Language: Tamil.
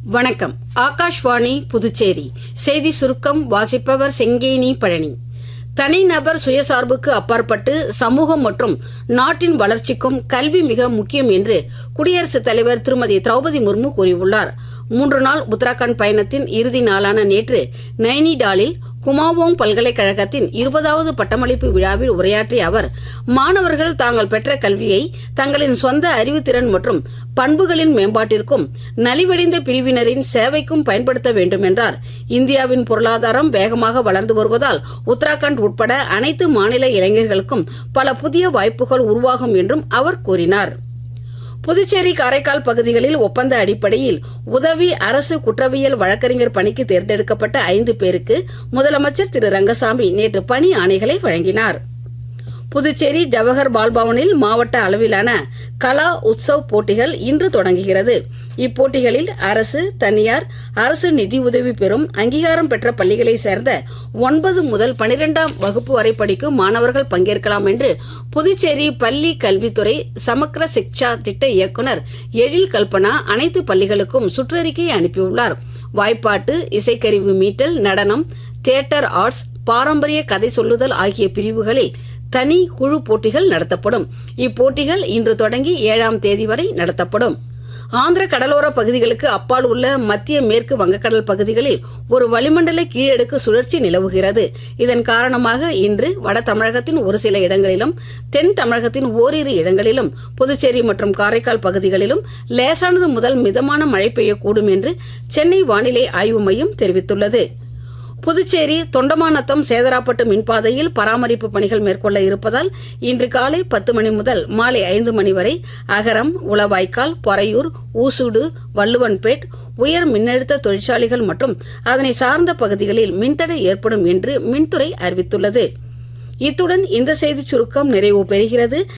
வணக்கம். ஆகாஷ்வாணி புதுச்சேரி செய்தி சுருக்கம் வாசிப்பவர் செங்கேனி பழனி. தனிநபர் சுயசார்புக்கு அப்பாற்பட்டு சமூகம் மற்றும் நாட்டின் வளர்ச்சிக்கும் கல்வி மிக முக்கியம் என்று குடியரசுத் தலைவர் திருமதி திரௌபதி முர்மு கூறியுள்ளார். 3 நாள் உத்தராகண்ட் பயணத்தின் இறுதி நாளான நேற்று நைனிடாலில் குமாவோங் பல்கலைக்கழகத்தின் 20வது பட்டமளிப்பு விழாவில் உரையாற்றிய அவர், மாணவர்கள் தாங்கள் பெற்ற கல்வியை தங்களின் சொந்த அறிவுத்திறன் மற்றும் பண்புகளின் மேம்பாட்டிற்கும் நலிவடைந்த பிரிவினரின் சேவைக்கும் பயன்படுத்த வேண்டும் என்றார். இந்தியாவின் பொருளாதாரம் வேகமாக வளர்ந்து வருவதால் உத்தராகண்ட் உட்பட அனைத்து மாநில இளைஞர்களுக்கும் பல புதிய வாய்ப்புகள் உருவாகும் என்றும் அவர் கூறினார். புதுச்சேரி, காரைக்கால் பகுதிகளில் ஒப்பந்த அடிப்படையில் உதவி அரசு குற்றவியல் வழக்கறிஞர் பணிக்கு தேர்ந்தெடுக்கப்பட்ட 5 பேருக்கு முதலமைச்சர் திரு ரங்கசாமி நேற்று பணி ஆணைகளை வழங்கினார். புதுச்சேரி ஜவஹர் பால்பவனில் மாவட்ட அளவிலான கலா உத்சவ் போட்டிகள் இன்று தொடங்குகிறது. இப்போட்டிகளில் அரசு, தனியார், அரசு நிதியுதவி பெறும் அங்கீகாரம் பெற்ற பள்ளிகளை சேர்ந்த 9 முதல் 12ஆம் வகுப்பு வரை படிக்கும் மாணவர்கள் பங்கேற்கலாம் என்று புதுச்சேரி பள்ளி கல்வித்துறை சமக்ர சிக்ஷா திட்ட இயக்குநர் எழில் கல்பனா அனைத்து பள்ளிகளுக்கும் சுற்றறிக்கை அனுப்பியுள்ளார். வாய்ப்பாட்டு, இசைக்கருவி மீட்டல், நடனம், தியேட்டர் ஆர்ட்ஸ், பாரம்பரிய கதை சொல்லுதல் ஆகிய பிரிவுகளில் தனி குழு போட்டிகள் நடத்தப்படும். இப்போட்டிகள் இன்று தொடங்கி 7ஆம் தேதி வரை நடத்தப்படும். ஆந்திர கடலோர பகுதிகளுக்கு அப்பால் உள்ள மத்திய மேற்கு வங்கக்கடல் பகுதிகளில் ஒரு வளிமண்டல கீழடுக்கு சுழற்சி நிலவுகிறது. இதன் காரணமாக இன்று வட தமிழகத்தின் ஒரு சில இடங்களிலும், தென் தமிழகத்தின் ஓரிரு இடங்களிலும், புதுச்சேரி மற்றும் காரைக்கால் பகுதிகளிலும் லேசானது முதல் மிதமான மழை பெய்யக்கூடும் என்று சென்னை வானிலை ஆய்வு மையம் தெரிவித்துள்ளது. புதுச்சேரி தொண்டமாநத்தம் சேதராப்பட்டு மின்பாதையில் பராமரிப்பு பணிகள் மேற்கொள்ள இருப்பதால் இன்று காலை 10 மணி முதல் மாலை 5 மணி வரை அகரம், உளவாய்க்கால், பொறையூர், ஊசுடு, வள்ளுவன்பேட் உயர் மின்னழுத்த தொழிற்சாலைகள் மற்றும் அதனை சார்ந்த பகுதிகளில் மின்தடை ஏற்படும் என்று மின்துறை அறிவித்துள்ளது. இத்துடன் இந்த செய்திச் சுருக்கம் நிறைவு பெறுகிறது.